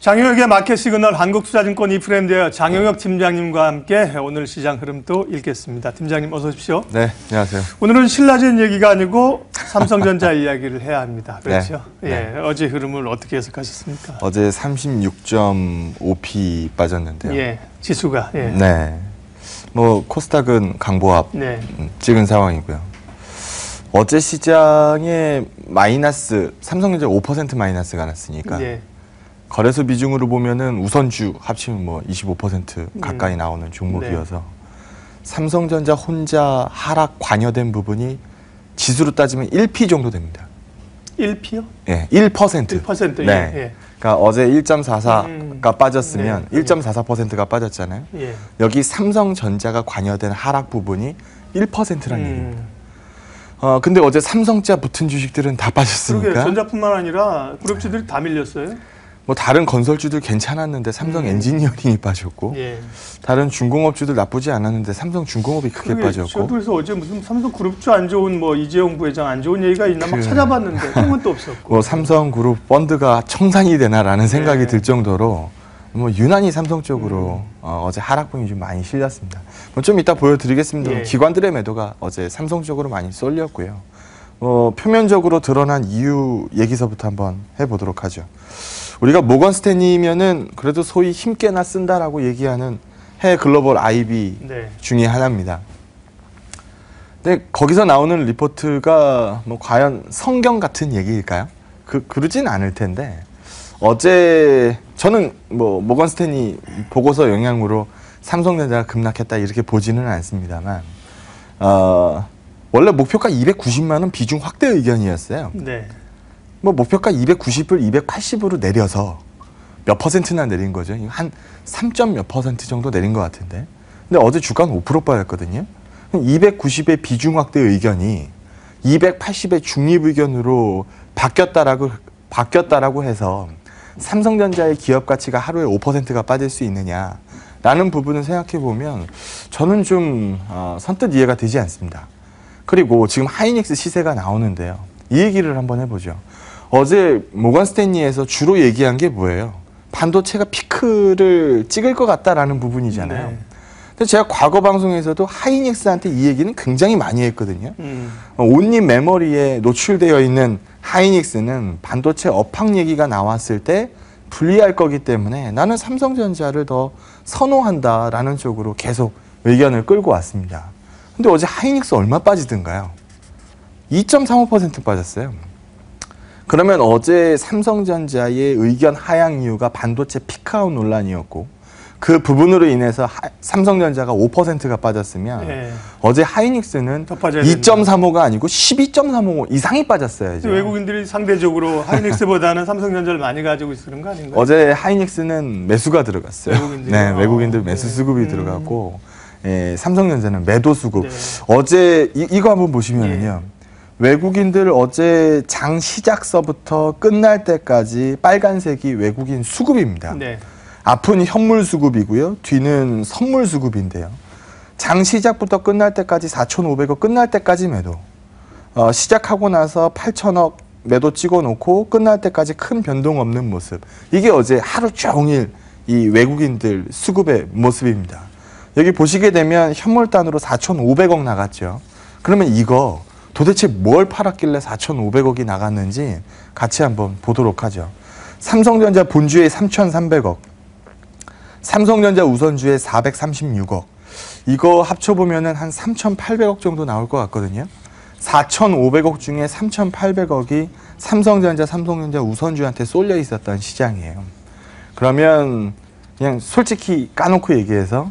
장영혁의 마켓 시그널 한국투자증권 이프랜드의 장영혁 팀장님과 함께 오늘 시장 흐름도 읽겠습니다. 팀장님 어서 오십시오. 네, 안녕하세요. 오늘은 신라젠 얘기가 아니고 삼성전자 이야기를 해야 합니다. 그렇죠? 네. 예, 어제 흐름을 어떻게 해석하셨습니까? 어제 36.5p 빠졌는데요. 예, 지수가. 예. 네. 뭐 코스닥은 강보합 네. 찍은 상황이고요. 어제 시장에 마이너스 삼성전자 5% 마이너스가 났으니까 예. 거래소 비중으로 보면은 우선주 합치면 뭐 25% 가까이 나오는 종목이어서 삼성전자 혼자 하락 관여된 부분이 지수로 따지면 1p 정도 됩니다. 1p요? 예, 1%. 1%. 네. 예. 그러니까 어제 1.44가 빠졌으면 네. 1.44%가 빠졌잖아요. 예. 여기 삼성전자가 관여된 하락 부분이 1%라는 얘기입니다. 근데 어제 삼성자 붙은 주식들은 다 빠졌으니까. 그러게 전자뿐만 아니라 그룹주들이 다 밀렸어요. 뭐 다른 건설주들 괜찮았는데 삼성 엔지니어링이 빠졌고, 예. 다른 중공업주들 나쁘지 않았는데 삼성 중공업이 크게 빠졌고. 저도 그래서 어제 무슨 삼성 그룹주 안 좋은 뭐 이재용 부회장 안 좋은 얘기가 있나 막 찾아봤는데 그런 건 없었고. 뭐 삼성그룹 펀드가 청산이 되나라는 생각이 네. 들 정도로 뭐 유난히 삼성 쪽으로 어제 하락분이 좀 많이 실렸습니다. 뭐 좀 이따 보여드리겠습니다. 예. 기관들의 매도가 어제 삼성 쪽으로 많이 쏠렸고요. 표면적으로 드러난 이유 얘기서부터 한번 해보도록 하죠. 우리가 모건 스탠리면은 그래도 소위 힘께나 쓴다라고 얘기하는 해외 글로벌 IB 네. 중에 하나입니다. 근데 거기서 나오는 리포트가 뭐 과연 성경 같은 얘기일까요? 그러진 않을 텐데 어제 저는 뭐 모건 스탠리 보고서 영향으로 삼성전자가 급락했다 이렇게 보지는 않습니다만 원래 목표가 290만 원 비중 확대 의견이었어요. 네. 뭐 목표가 290을 280으로 내려서 몇 퍼센트나 내린 거죠. 한 3점 몇 퍼센트 정도 내린 것 같은데. 근데 어제 주가는 5% 빠졌거든요. 290의 비중 확대 의견이 280의 중립 의견으로 바뀌었다라고 해서 삼성전자의 기업 가치가 하루에 5%가 빠질 수 있느냐라는 부분을 생각해 보면 저는 좀 선뜻 이해가 되지 않습니다. 그리고 지금 하이닉스 시세가 나오는데요. 이 얘기를 한번 해보죠. 어제 모건 스탠리에서 주로 얘기한 게 뭐예요? 반도체가 피크를 찍을 것 같다라는 부분이잖아요. 네. 근데 제가 과거 방송에서도 하이닉스한테 이 얘기는 굉장히 많이 했거든요. 온리 메모리에 노출되어 있는 하이닉스는 반도체 업황 얘기가 나왔을 때 불리할 거기 때문에 나는 삼성전자를 더 선호한다라는 쪽으로 계속 의견을 끌고 왔습니다. 근데 어제 하이닉스 얼마 빠지던가요? 2.35% 빠졌어요. 그러면 어제 삼성전자의 의견 하향 이유가 반도체 피크아웃 논란이었고 그 부분으로 인해서 삼성전자가 5%가 빠졌으면 네. 어제 하이닉스는 2.35가 아니고 12.35 이상이 빠졌어요. 이제. 외국인들이 상대적으로 하이닉스보다는 삼성전자를 많이 가지고 있는 거 아닌가요? 어제 하이닉스는 매수가 들어갔어요. 외국인들이? 네, 외국인들 매수 수급이 들어갔고 삼성전자는 매도 수급. 네. 어제 이거 한번 보시면은요. 외국인들 어제 장 시작서부터 끝날 때까지 빨간색이 외국인 수급입니다. 네. 앞은 현물 수급이고요. 뒤는 선물 수급인데요. 장 시작부터 끝날 때까지 4,500억 끝날 때까지 매도. 시작하고 나서 8,000억 매도 찍어놓고 끝날 때까지 큰 변동 없는 모습. 이게 어제 하루 종일 이 외국인들 수급의 모습입니다. 여기 보시게 되면 현물단으로 4,500억 나갔죠. 그러면 이거 도대체 뭘 팔았길래 4,500억이 나갔는지 같이 한번 보도록 하죠. 삼성전자 본주에 3,300억, 삼성전자 우선주에 436억. 이거 합쳐보면 한 3,800억 정도 나올 것 같거든요. 4,500억 중에 3,800억이 삼성전자 우선주한테 쏠려 있었던 시장이에요. 그러면 그냥 솔직히 까놓고 얘기해서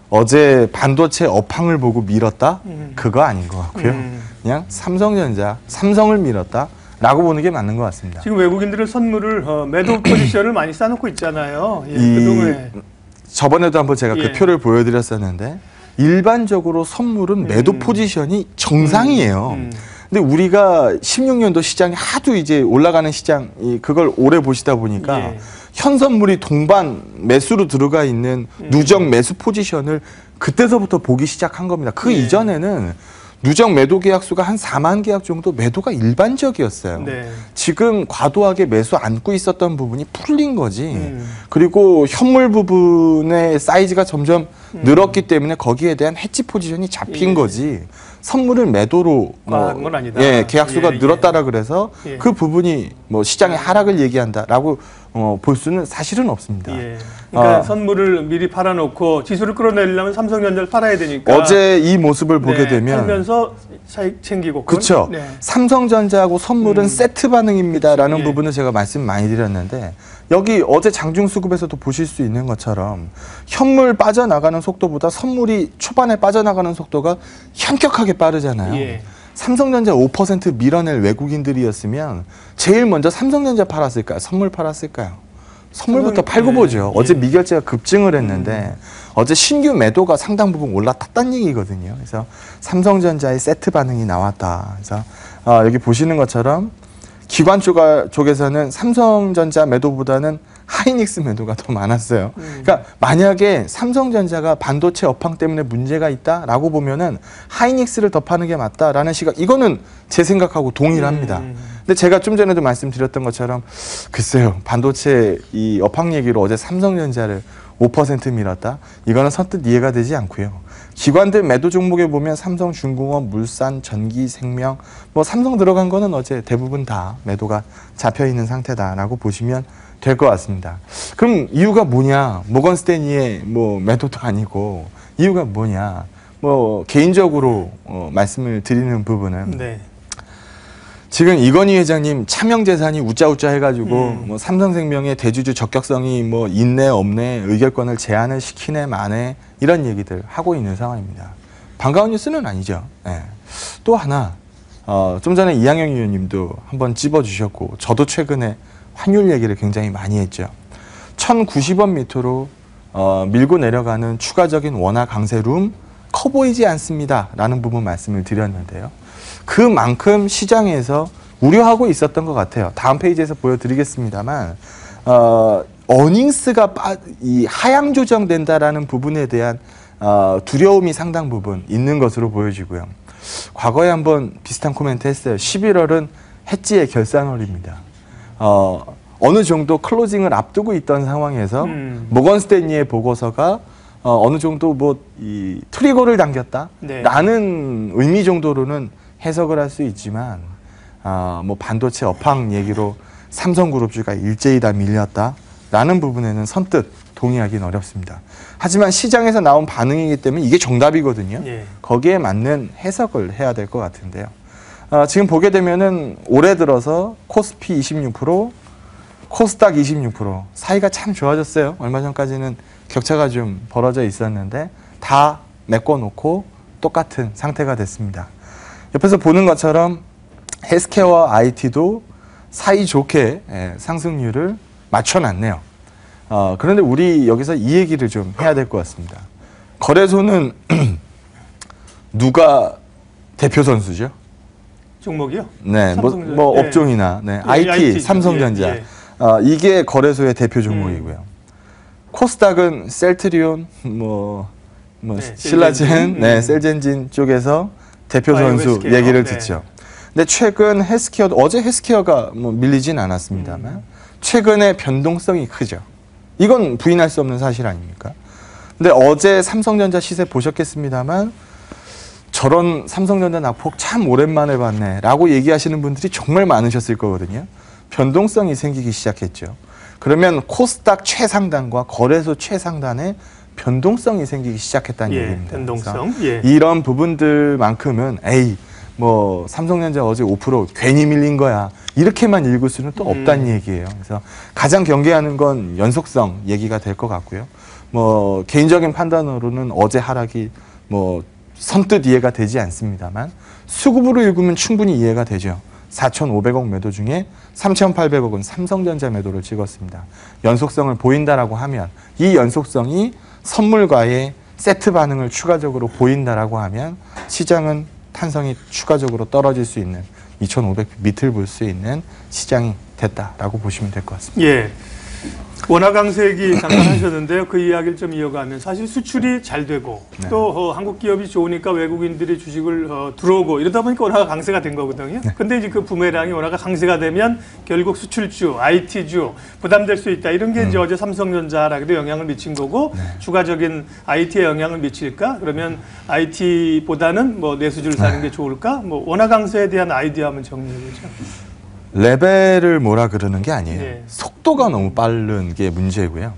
어제 반도체 업황을 보고 밀었다? 그거 아닌 것 같고요. 그냥 삼성을 밀었다라고 보는 게 맞는 것 같습니다. 지금 외국인들은 선물을 매도 포지션을 많이 쌓아놓고 있잖아요. 그동안에. 저번에도 한번 제가 그 표를 보여드렸었는데 일반적으로 선물은 매도 포지션이 정상이에요. 근데 우리가 16년도 시장이 하도 이제 올라가는 시장 그걸 오래 보시다 보니까 현선물이 동반 매수로 들어가 있는 누적 매수 포지션을 그때서부터 보기 시작한 겁니다. 그 이전에는 누적 매도 계약수가 한 4만 계약 정도 매도가 일반적이었어요. 네. 지금 과도하게 매수 안고 있었던 부분이 풀린 거지. 그리고 현물 부분의 사이즈가 점점 늘었기 때문에 거기에 대한 해지 포지션이 잡힌 거지. 선물을 매도로 과한 건 아니다. 예, 계약수가 예, 늘었다라 그래서 예. 그 부분이 뭐 시장의 하락을 얘기한다라고 볼 수는 사실은 없습니다. 예. 그러니까 선물을 미리 팔아놓고 지수를 끌어내려면 삼성전자를 팔아야 되니까 어제 이 모습을 보게 네, 되면 팔면서 차익 챙기고 그렇죠. 네. 삼성전자하고 선물은 세트 반응입니다라는 예. 부분을 제가 말씀 많이 드렸는데 여기 어제 장중수급에서도 보실 수 있는 것처럼 현물 빠져나가는 속도보다 선물이 초반에 빠져나가는 속도가 현격하게 빠르잖아요. 예. 삼성전자 5% 밀어낼 외국인들이었으면 제일 먼저 삼성전자 팔았을까요? 선물 팔았을까요? 선물부터 팔고 보죠. 어제 미결제가 급증을 했는데 어제 신규 매도가 상당 부분 올라탔다는 얘기거든요. 그래서 삼성전자의 세트 반응이 나왔다. 그래서 여기 보시는 것처럼 기관 쪽에서는 삼성전자 매도보다는 하이닉스 매도가 더 많았어요. 그러니까 만약에 삼성전자가 반도체 업황 때문에 문제가 있다라고 보면은 하이닉스를 더 파는 게 맞다라는 시각, 이거는 제 생각하고 동일합니다. 근데 제가 좀 전에도 말씀드렸던 것처럼 글쎄요, 반도체 이 업황 얘기로 어제 삼성전자를 5% 밀었다? 이거는 선뜻 이해가 되지 않고요. 기관들 매도 종목에 보면 삼성중공업, 물산, 전기, 생명, 뭐 삼성 들어간 거는 어제 대부분 다 매도가 잡혀 있는 상태다라고 보시면 될 것 같습니다. 그럼 이유가 뭐냐? 모건 스탠리의 뭐 매도도 아니고 이유가 뭐냐? 뭐 개인적으로 말씀을 드리는 부분은 네. 지금 이건희 회장님 차명 재산이 우짜우짜 해가지고 뭐 삼성생명의 대주주 적격성이 뭐 있네 없네, 의결권을 제한을 시키네 마네, 이런 얘기들 하고 있는 상황입니다. 반가운 뉴스는 아니죠. 네. 또 하나 좀 전에 이항영 의원님도 한번 찝어주셨고 저도 최근에 환율 얘기를 굉장히 많이 했죠. 1090원 밑으로 밀고 내려가는 추가적인 원화 강세룸 커 보이지 않습니다 라는 부분 말씀을 드렸는데요. 그만큼 시장에서 우려하고 있었던 것 같아요. 다음 페이지에서 보여드리겠습니다만 어닝스가 이 하향 조정된다라는 부분에 대한 두려움이 상당 부분 있는 것으로 보여지고요. 과거에 한번 비슷한 코멘트 했어요. 11월은 해지의 결산월입니다. 어느 정도 클로징을 앞두고 있던 상황에서 모건 스탠리의 보고서가 어느 정도 뭐 이 트리거를 당겼다라는 의미 정도로는 해석을 할 수 있지만 뭐 반도체 업황 얘기로 삼성그룹주가 일제히 다 밀렸다라는 부분에는 선뜻 동의하기는 어렵습니다. 하지만 시장에서 나온 반응이기 때문에 이게 정답이거든요. 예. 거기에 맞는 해석을 해야 될 것 같은데요. 지금 보게 되면은 올해 들어서 코스피 26%, 코스닥 26% 사이가 참 좋아졌어요. 얼마 전까지는 격차가 좀 벌어져 있었는데 다 메꿔놓고 똑같은 상태가 됐습니다. 옆에서 보는 것처럼 헬스케어와 IT도 사이좋게 상승률을 맞춰놨네요. 그런데 우리 여기서 이 얘기를 좀 해야 될 것 같습니다. 거래소는 누가 대표 선수죠? 종목이요? 네, 뭐 예. 업종이나 네, 예, IT, IT, 삼성전자 예, 예. 이게 거래소의 대표 종목이고요. 코스닥은 셀트리온, 네, 신라젠, 네, 셀젠진 쪽에서 대표 선수 헬스케어. 얘기를 네. 듣죠. 근데 최근 헬스케어도 어제 헬스케어가 뭐 밀리진 않았습니다만 최근에 변동성이 크죠. 이건 부인할 수 없는 사실 아닙니까? 근데 어제 삼성전자 시세 보셨겠습니다만 저런 삼성전자 낙폭 참 오랜만에 봤네라고 얘기하시는 분들이 정말 많으셨을 거거든요. 변동성이 생기기 시작했죠. 그러면 코스닥 최상단과 거래소 최상단에 변동성이 생기기 시작했다는 얘기입니다. 변동성. 예. 이런 부분들만큼은 에이 뭐 삼성전자 어제 5% 괜히 밀린 거야 이렇게만 읽을 수는 또 없다는 얘기예요. 그래서 가장 경계하는 건 연속성 얘기가 될 것 같고요. 뭐 개인적인 판단으로는 어제 하락이 뭐 선뜻 이해가 되지 않습니다만 수급으로 읽으면 충분히 이해가 되죠. 4,500억 매도 중에 3,800억은 삼성전자 매도를 찍었습니다. 연속성을 보인다라고 하면 이 연속성이 선물과의 세트 반응을 추가적으로 보인다라고 하면 시장은 탄성이 추가적으로 떨어질 수 있는 2,500 밑을 볼 수 있는 시장이 됐다라고 보시면 될 것 같습니다. 예. 원화 강세 얘기 잠깐 하셨는데요. 그 이야기를 좀 이어가면 사실 수출이 잘 되고 네. 또 한국 기업이 좋으니까 외국인들이 주식을 들어오고 이러다 보니까 원화가 강세가 된 거거든요. 네. 근데 이제 그 부메랑이 원화가 강세가 되면 결국 수출주, IT주 부담될 수 있다. 이런 게 이제 어제 삼성전자 하락에도 영향을 미친 거고 네. 추가적인 IT에 영향을 미칠까? 그러면 IT보다는 뭐 내수주를 사는 게 좋을까? 뭐 원화 강세에 대한 아이디어 한번 정리해 보죠. 레벨을 뭐라 그러는 게 아니에요. 네. 속도가 너무 빠른 게 문제고요.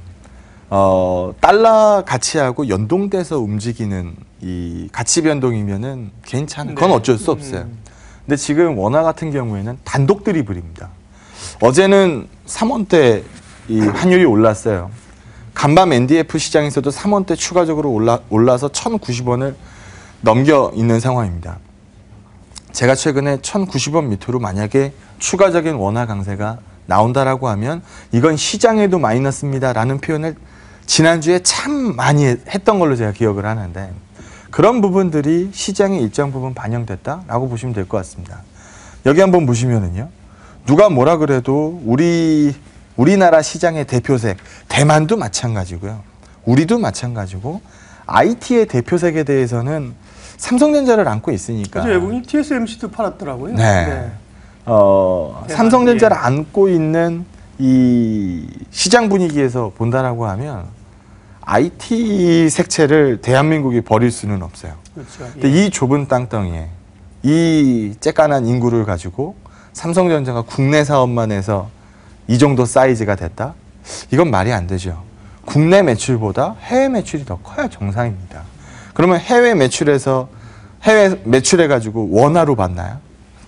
달러 가치하고 연동돼서 움직이는 이 가치 변동이면은 괜찮아요. 그건 네. 어쩔 수 없어요. 근데 지금 원화 같은 경우에는 단독 드리블입니다. 어제는 3원대 이 환율이 올랐어요. 간밤 NDF 시장에서도 3원대 추가적으로 올라서 1,090원을 넘겨 있는 상황입니다. 제가 최근에 1,090원 밑으로 만약에 추가적인 원화 강세가 나온다라고 하면 이건 시장에도 마이너스입니다라는 표현을 지난주에 참 많이 했던 걸로 제가 기억을 하는데 그런 부분들이 시장에 일정 부분 반영됐다라고 보시면 될 것 같습니다. 여기 한번 보시면은요. 누가 뭐라 그래도 우리나라 시장의 대표색 대만도 마찬가지고요. 우리도 마찬가지고 IT의 대표색에 대해서는 삼성전자를 안고 있으니까. 어제 외국인 TSMC도 팔았더라고요. 네. 삼성전자를 안고 있는 이 시장 분위기에서 본다라고 하면 IT 색채를 대한민국이 버릴 수는 없어요. 그렇죠. 근데 이 좁은 땅덩이에 이 쬐깐한 인구를 가지고 삼성전자가 국내 사업만 해서 이 정도 사이즈가 됐다? 이건 말이 안 되죠. 국내 매출보다 해외 매출이 더 커야 정상입니다. 그러면 해외 매출해가지고 원화로 받나요?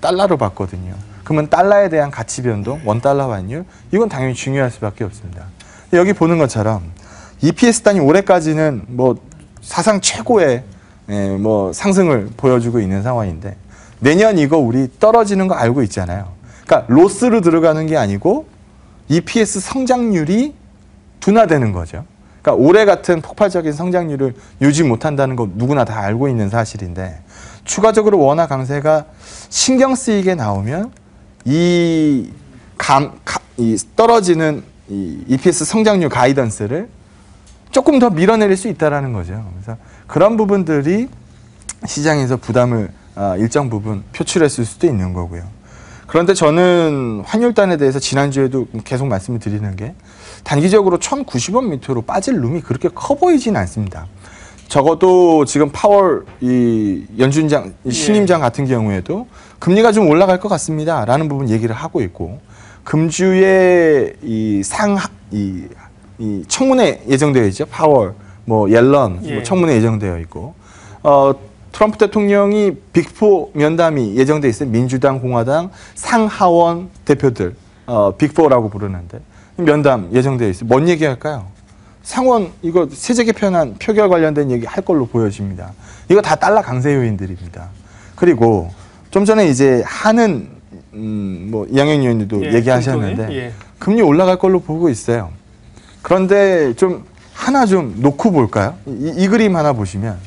달러로 받거든요. 그러면 달러에 대한 가치 변동, 원달러 환율, 이건 당연히 중요할 수밖에 없습니다. 여기 보는 것처럼 EPS 단위 올해까지는 뭐 사상 최고의 뭐 상승을 보여주고 있는 상황인데 내년 이거 우리 떨어지는 거 알고 있잖아요. 그러니까 로스로 들어가는 게 아니고 EPS 성장률이 둔화되는 거죠. 그러니까 올해 같은 폭발적인 성장률을 유지 못한다는 거 누구나 다 알고 있는 사실인데 추가적으로 원화 강세가 신경 쓰이게 나오면 이 떨어지는 이 EPS 성장률 가이던스를 조금 더 밀어내릴 수 있다라는 거죠. 그래서 그런 부분들이 시장에서 부담을 일정 부분 표출했을 수도 있는 거고요. 그런데 저는 환율단에 대해서 지난주에도 계속 말씀을 드리는 게 단기적으로 1,090원 밑으로 빠질 룸이 그렇게 커 보이진 않습니다. 적어도 지금 파월 이 연준장 신임장 같은 경우에도 금리가 좀 올라갈 것 같습니다라는 부분 얘기를 하고 있고 금주에 이 청문회 예정되어 있죠. 파월, 뭐 옐런 뭐 청문회 예정되어 있고 트럼프 대통령이 빅4 면담이 예정돼 있어요. 민주당, 공화당 상하원 대표들 빅4라고 부르는데 면담 예정돼 있어요. 뭔 얘기할까요? 상원 이거 세제 개편안 표결 관련된 얘기 할 걸로 보여집니다. 이거 다 달러 강세 요인들입니다. 그리고 좀 전에 이제 하는 뭐 이양현 의원님도 얘기하셨는데 금리 올라갈 걸로 보고 있어요. 그런데 좀 하나 좀 놓고 볼까요? 이 그림 하나 보시면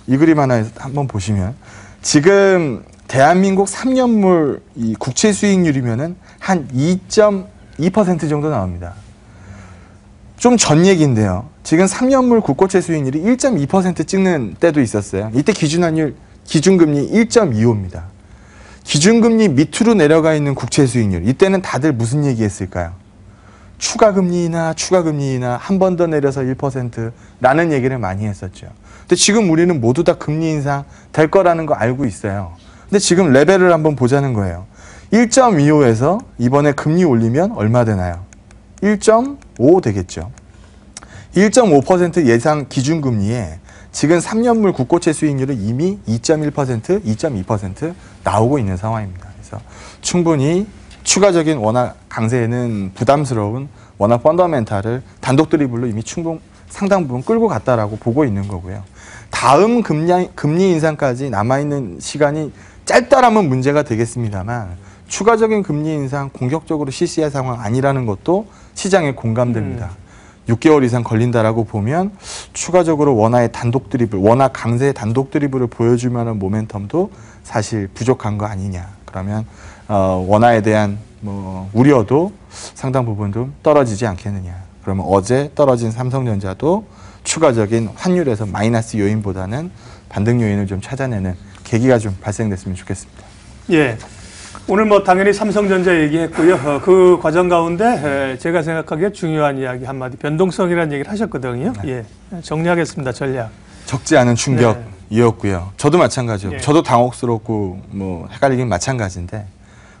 이 그림 하나 한번 보시면 지금 대한민국 3년물 이 국채 수익률이면은 한 2.2% 정도 나옵니다. 좀 전 얘기인데요. 지금 3년물 국고채 수익률이 1.2% 찍는 때도 있었어요. 이때 기준금리 1.25입니다. 기준금리 밑으로 내려가 있는 국채 수익률. 이때는 다들 무슨 얘기했을까요? 추가금리나 한 번 더 내려서 1%라는 얘기를 많이 했었죠. 근데 지금 우리는 모두 다 금리 인상 될 거라는 거 알고 있어요. 근데 지금 레벨을 한번 보자는 거예요. 1.25에서 이번에 금리 올리면 얼마 되나요? 1.5 되겠죠. 1.5% 예상 기준금리에 지금 3년물 국고채 수익률은 이미 2.1%, 2.2% 나오고 있는 상황입니다. 그래서 충분히 추가적인 원화 강세에는 부담스러운 원화 펀더멘탈을 단독 드리블로 이미 상당 부분 끌고 갔다라고 보고 있는 거고요. 다음 금리 인상까지 남아있는 시간이 짧다라면 문제가 되겠습니다만 추가적인 금리 인상 공격적으로 실시할 상황 아니라는 것도 시장에 공감됩니다. 6개월 이상 걸린다라고 보면 추가적으로 원화의 단독 드리블, 원화 강세의 단독 드리블을 보여줄 만한 모멘텀도 사실 부족한 거 아니냐. 그러면 원화에 대한 뭐 우려도 상당 부분 좀 떨어지지 않겠느냐. 그러면 어제 떨어진 삼성전자도 추가적인 환율에서 마이너스 요인보다는 반등 요인을 좀 찾아내는 계기가 좀 발생됐으면 좋겠습니다. 예. 오늘 뭐 당연히 삼성전자 얘기했고요. 그 과정 가운데 제가 생각하기에 중요한 이야기 한마디 변동성이라는 얘기를 하셨거든요. 예. 정리하겠습니다. 전략. 적지 않은 충격이었고요. 저도 마찬가지요. 예. 저도 당혹스럽고 뭐 헷갈리긴 마찬가지인데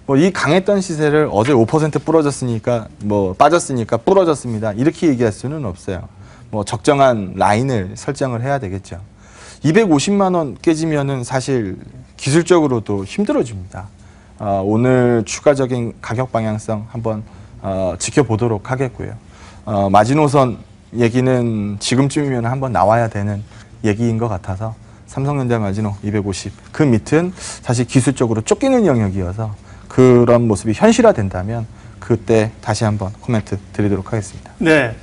뭐 이 강했던 시세를 어제 5% 부러졌으니까 뭐 빠졌으니까 부러졌습니다. 이렇게 얘기할 수는 없어요. 뭐 적정한 라인을 설정을 해야 되겠죠. 250만 원 깨지면은 사실 기술적으로도 힘들어집니다. 오늘 추가적인 가격 방향성 한번 지켜보도록 하겠고요. 마지노선 얘기는 지금쯤이면 한번 나와야 되는 얘기인 것 같아서 삼성전자 마지노 250, 그 밑은 사실 기술적으로 쫓기는 영역이어서 그런 모습이 현실화된다면 그때 다시 한번 코멘트 드리도록 하겠습니다. 네.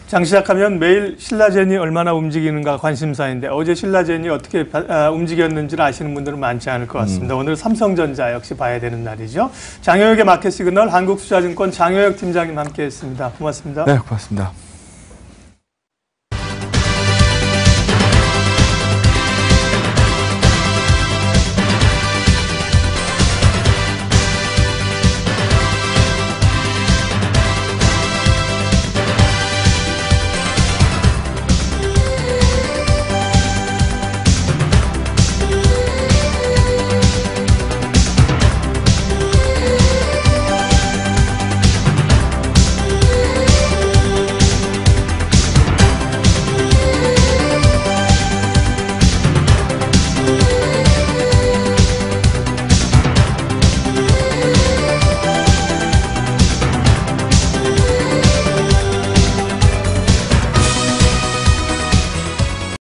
장 시작하면 매일 신라젠이 얼마나 움직이는가 관심사인데 어제 신라젠이 어떻게 움직였는지를 아시는 분들은 많지 않을 것 같습니다. 오늘 삼성전자 역시 봐야 되는 날이죠. 장효혁의 마켓 시그널 한국투자증권 장효혁 팀장님 함께했습니다. 고맙습니다. 네, 고맙습니다.